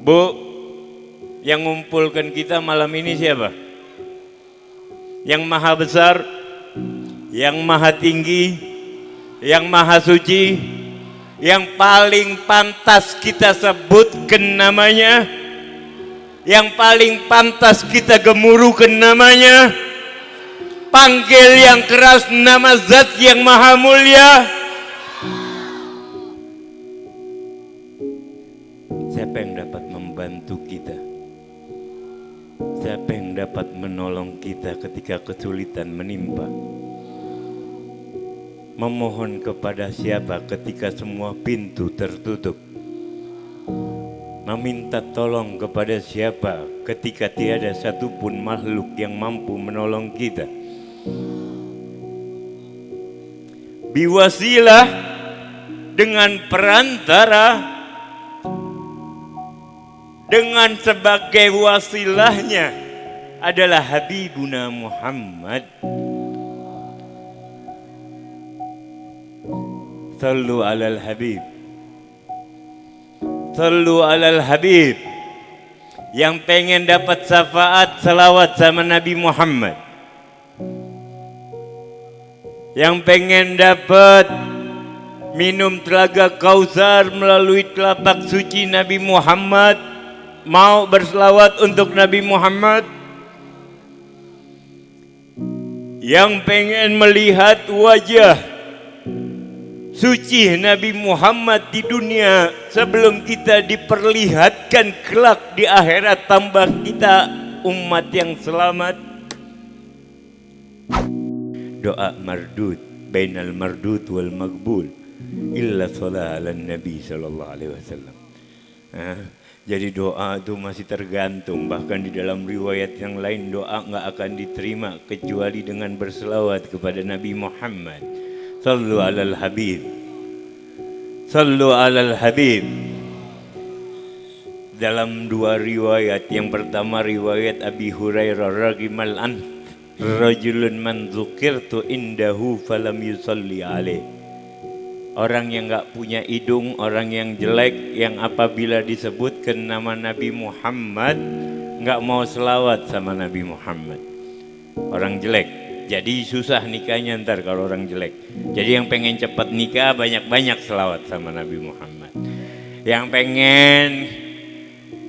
Bu, yang ngumpulkan kita malam ini siapa? Yang maha besar, yang maha tinggi, yang maha suci, yang paling pantas kita sebutkan namanya, yang paling pantas kita gemuruhkan namanya, panggil yang keras nama zat yang maha mulia. Siapa yang dapat membantu kita? Siapa yang dapat menolong kita ketika kesulitan menimpa? Memohon kepada siapa ketika semua pintu tertutup? Meminta tolong kepada siapa ketika tiada satupun makhluk yang mampu menolong kita? Biwasilah, dengan perantara, dengan sebagai wasilahnya adalah Habibuna Muhammad. Sallu alal Habib, sallu alal Habib. Yang pengen dapat syafaat, selawat sama Nabi Muhammad. Yang pengen dapat minum telaga Kausar melalui telapak suci Nabi Muhammad, mau berselawat untuk Nabi Muhammad. Yang pengen melihat wajah suci Nabi Muhammad di dunia sebelum kita diperlihatkan kelak di akhirat, tambah kita umat yang selamat. Doa mardud bainal mardud wal magbul illa shalah ala nabi sallallahu alaihi wasallam. Jadi doa itu masih tergantung, bahkan di dalam riwayat yang lain doa nggak akan diterima kecuali dengan berselawat kepada Nabi Muhammad. Sallu alal Habib, sallu alal Habib. Dalam dua riwayat, yang pertama riwayat Abi Hurairah ragimal an rajulun man dzukirtu indahu falam yusalli alaih. Orang yang gak punya hidung, orang yang jelek, yang apabila disebutkan nama Nabi Muhammad gak mau selawat sama Nabi Muhammad. Orang jelek, jadi susah nikahnya ntar kalau orang jelek. Jadi yang pengen cepat nikah banyak-banyak selawat sama Nabi Muhammad. Yang pengen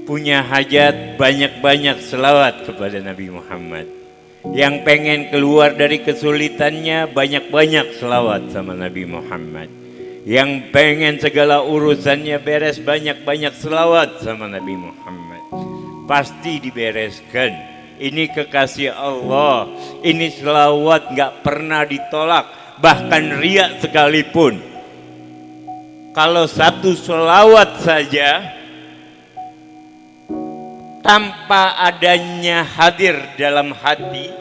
punya hajat banyak-banyak selawat kepada Nabi Muhammad. Yang pengen keluar dari kesulitannya banyak-banyak selawat sama Nabi Muhammad. Yang pengen segala urusannya beres banyak-banyak selawat sama Nabi Muhammad. Pasti dibereskan. Ini kekasih Allah. Ini selawat gak pernah ditolak. Bahkan riya sekalipun. Kalau satu selawat saja tanpa adanya hadir dalam hati,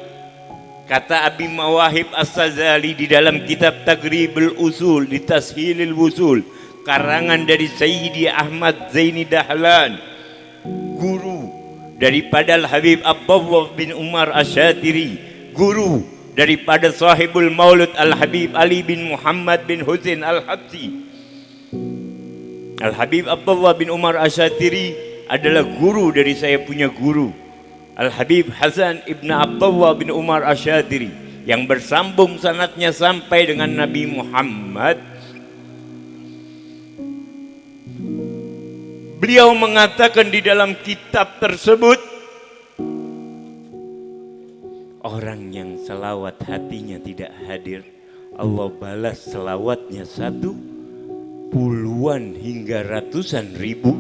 kata Abi Mawahib As-Sazali di dalam kitab Taghribul Usul di Tashilil Wusul, karangan dari Sayyidi Ahmad Zaini Dahlan, guru daripada Al-Habib Abdullah bin Umar Asyatiri, guru daripada sahibul maulud Al-Habib Ali bin Muhammad bin Husain Al-Habsi. Al-Habib Abdullah bin Umar Asyatiri adalah guru dari saya punya guru Al-Habib Hasan Ibn Abdullah bin Umar Asyatiri, yang bersambung sanadnya sampai dengan Nabi Muhammad. Beliau mengatakan di dalam kitab tersebut, orang yang selawat hatinya tidak hadir, Allah balas selawatnya 1 puluhan hingga ratusan ribu.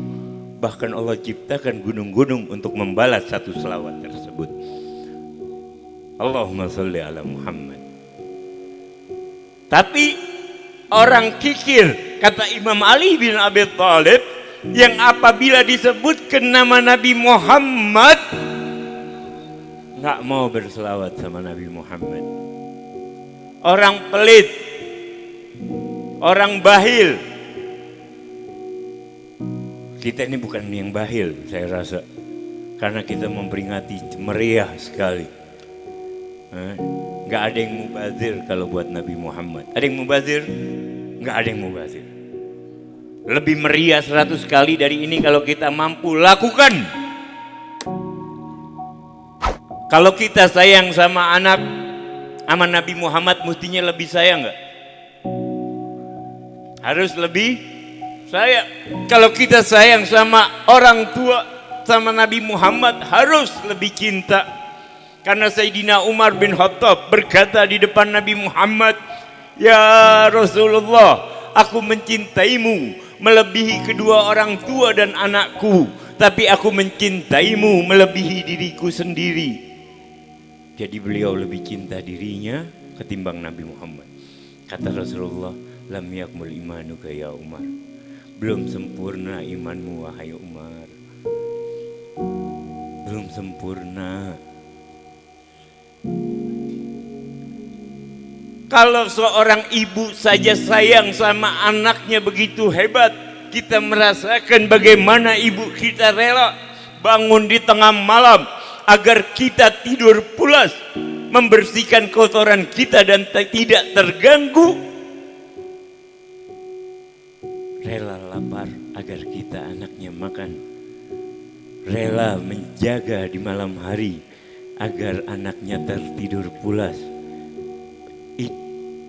Bahkan Allah ciptakan gunung-gunung untuk membalas satu selawat tersebut. Allahumma sholli ala Muhammad. Tapi orang kikir, kata Imam Ali bin Abi Thalib, yang apabila disebutkan nama Nabi Muhammad gak mau berselawat sama Nabi Muhammad. Orang pelit, orang bahil. Kita ini bukan yang bahil, saya rasa, karena kita memperingati meriah sekali. Gak ada yang mubazir kalau buat Nabi Muhammad. Ada yang mubazir? Gak ada yang mubazir. Lebih meriah 100 kali dari ini kalau kita mampu lakukan. Kalau kita sayang sama anak, sama Nabi Muhammad, mestinya lebih sayang nggak? Harus lebih sayang. Kalau kita sayang sama orang tua, sama Nabi Muhammad, harus lebih cinta. Karena Sayyidina Umar bin Khattab berkata di depan Nabi Muhammad, "Ya Rasulullah, aku mencintaimu melebihi kedua orang tua dan anakku, tapi aku mencintaimu melebihi diriku sendiri." Jadi beliau lebih cinta dirinya ketimbang Nabi Muhammad. Kata Rasulullah, "Lam yakmul imanuka ya Umar." Belum sempurna imanmu wahai Umar. Belum sempurna. Kalau seorang ibu saja sayang sama anaknya begitu hebat, kita merasakan bagaimana ibu kita rela bangun di tengah malam agar kita tidur pulas, membersihkan kotoran kita dan tidak terganggu. Rela lapar agar kita anaknya makan. Rela menjaga di malam hari agar anaknya tertidur pulas.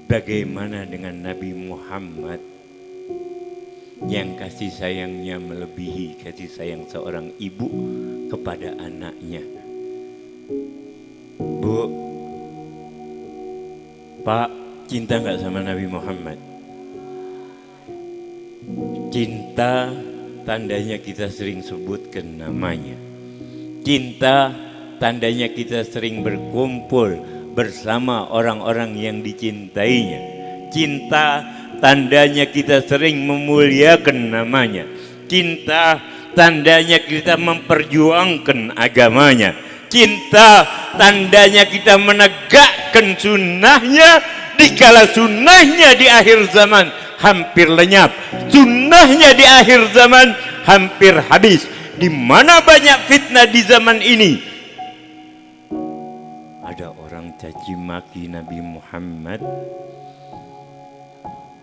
Bagaimana dengan Nabi Muhammad yang kasih sayangnya melebihi kasih sayang seorang ibu kepada anaknya? Bu, Pak, cinta nggak sama Nabi Muhammad? Cinta tandanya kita sering sebutkan namanya. Cinta tandanya kita sering berkumpul bersama orang-orang yang dicintainya. Cinta tandanya kita sering memuliakan namanya. Cinta tandanya kita memperjuangkan agamanya. Cinta tandanya kita menegakkan sunnahnya dikala sunnahnya di akhir zaman hampir lenyap, sunnahnya di akhir zaman hampir habis. Di mana banyak fitnah di zaman ini. Ada orang caci maki Nabi Muhammad,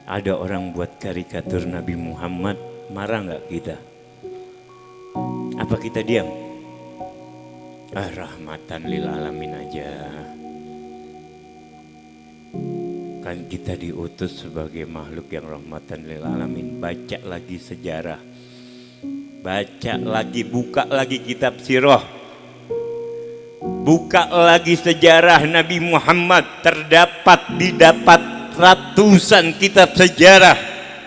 ada orang buat karikatur Nabi Muhammad, marah nggak kita? Apa kita diam? Rahmatan lil alamin aja. Kan kita diutus sebagai makhluk yang rahmatan lil alamin. Baca lagi sejarah, baca lagi, buka lagi kitab sirah, buka lagi sejarah Nabi Muhammad. Didapat ratusan kitab sejarah.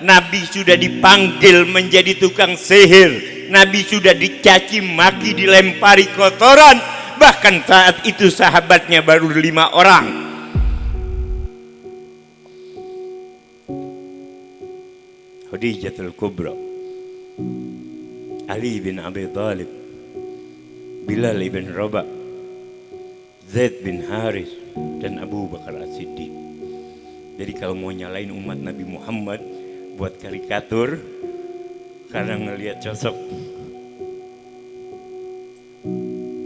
Nabi sudah dipanggil menjadi tukang sihir. Nabi sudah dicaci maki, dilempari kotoran. Bahkan saat itu sahabatnya baru 5 orang. Khadijatul Kubra, Ali bin Abi Thalib, Bilal bin Rabah, Zaid bin Haris, dan Abu Bakar As-Siddiq. Jadi kalau mau nyalain umat Nabi Muhammad buat karikatur karena ngelihat sosok,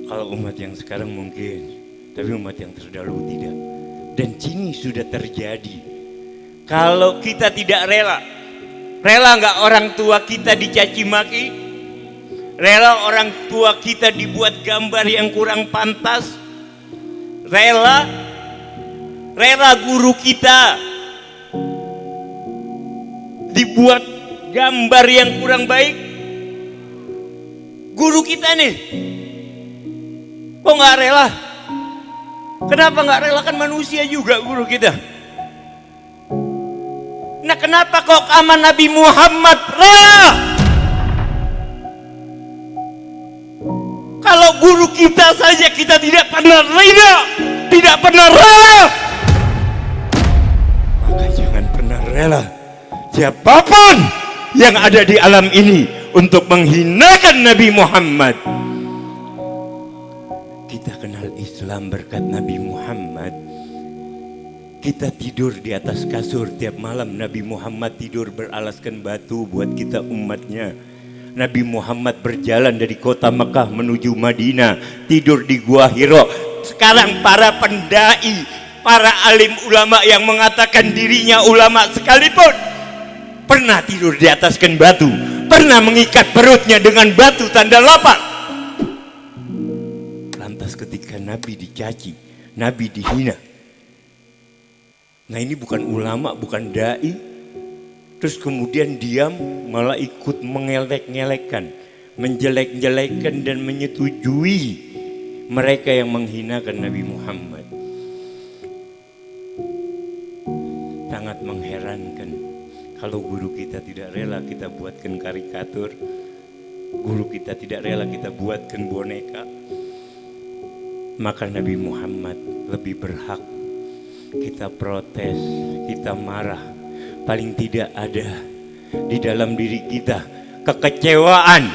kalau umat yang sekarang mungkin, tapi umat yang terdahulu tidak. Dan ini sudah terjadi. Kalau kita tidak rela nggak orang tua kita dicaci maki? Rela orang tua kita dibuat gambar yang kurang pantas? Rela guru kita dibuat gambar yang kurang baik? Guru kita nih, kok nggak rela? Kenapa nggak rela? Kan manusia juga guru kita. Nah, kenapa kok sama Nabi Muhammad rela? Kalau guru kita saja kita tidak pernah rela, tidak pernah rela, maka jangan pernah rela siapapun yang ada di alam ini untuk menghinakan Nabi Muhammad. Kita kenal Islam berkat Nabi Muhammad. Kita tidur di atas kasur tiap malam. Nabi Muhammad tidur beralaskan batu buat kita umatnya. Nabi Muhammad berjalan dari kota Mekah menuju Madinah, tidur di Gua Hira. Sekarang para pendai, para alim ulama yang mengatakan dirinya ulama sekalipun, pernah tidur di ataskan batu, pernah mengikat perutnya dengan batu tanda lapar. Lantas ketika Nabi dicaci, Nabi dihina. Nah ini bukan ulama, bukan dai, terus kemudian diam malah ikut mengelek-ngelekkan, menjelek-jelekkan dan menyetujui mereka yang menghinakan Nabi Muhammad. Sangat mengherankan kalau guru kita tidak rela kita buatkan karikatur, guru kita tidak rela kita buatkan boneka, maka Nabi Muhammad lebih berhak kita protes, kita marah. Paling tidak ada di dalam diri kita kekecewaan,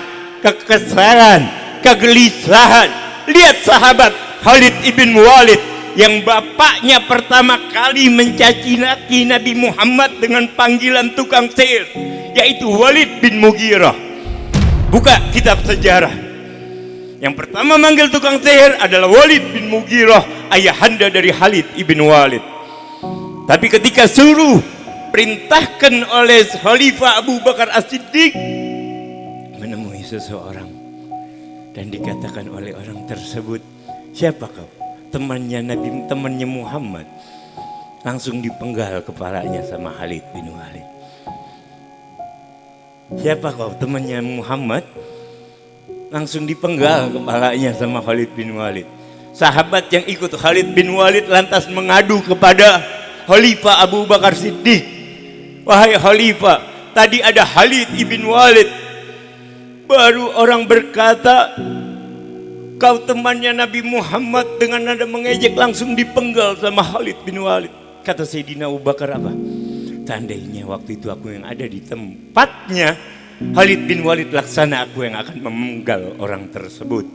kekesalan, kegelisahan. Lihat sahabat Khalid ibn Walid yang bapaknya pertama kali mencaci maki Nabi Muhammad dengan panggilan tukang sihir, yaitu Walid bin Mughirah. Buka kitab sejarah. Yang pertama manggil tukang sihir adalah Walid bin Mughirah, ayahanda dari Khalid ibn Walid. Tapi ketika suruh perintahkan oleh Khalifah Abu Bakar As-Siddiq menemui seseorang dan dikatakan oleh orang tersebut, siapa kau? Temannya Nabi, temannya Muhammad. Langsung dipenggal kepalanya sama Khalid bin Walid. Siapa kau? Temannya Muhammad. Langsung dipenggal kepalanya sama Khalid bin Walid. Sahabat yang ikut Khalid bin Walid lantas mengadu kepada Khalifah Abu Bakar Siddiq. Wahai Khalifah, tadi ada Khalid ibn Walid. Baru orang berkata kau temannya Nabi Muhammad, dengan nada mengejek langsung dipenggal sama Khalid bin Walid. Kata Sayyidina Abu Bakar apa? Seandainya waktu itu aku yang ada di tempatnya Khalid bin Walid, laksana aku yang akan memenggal orang tersebut.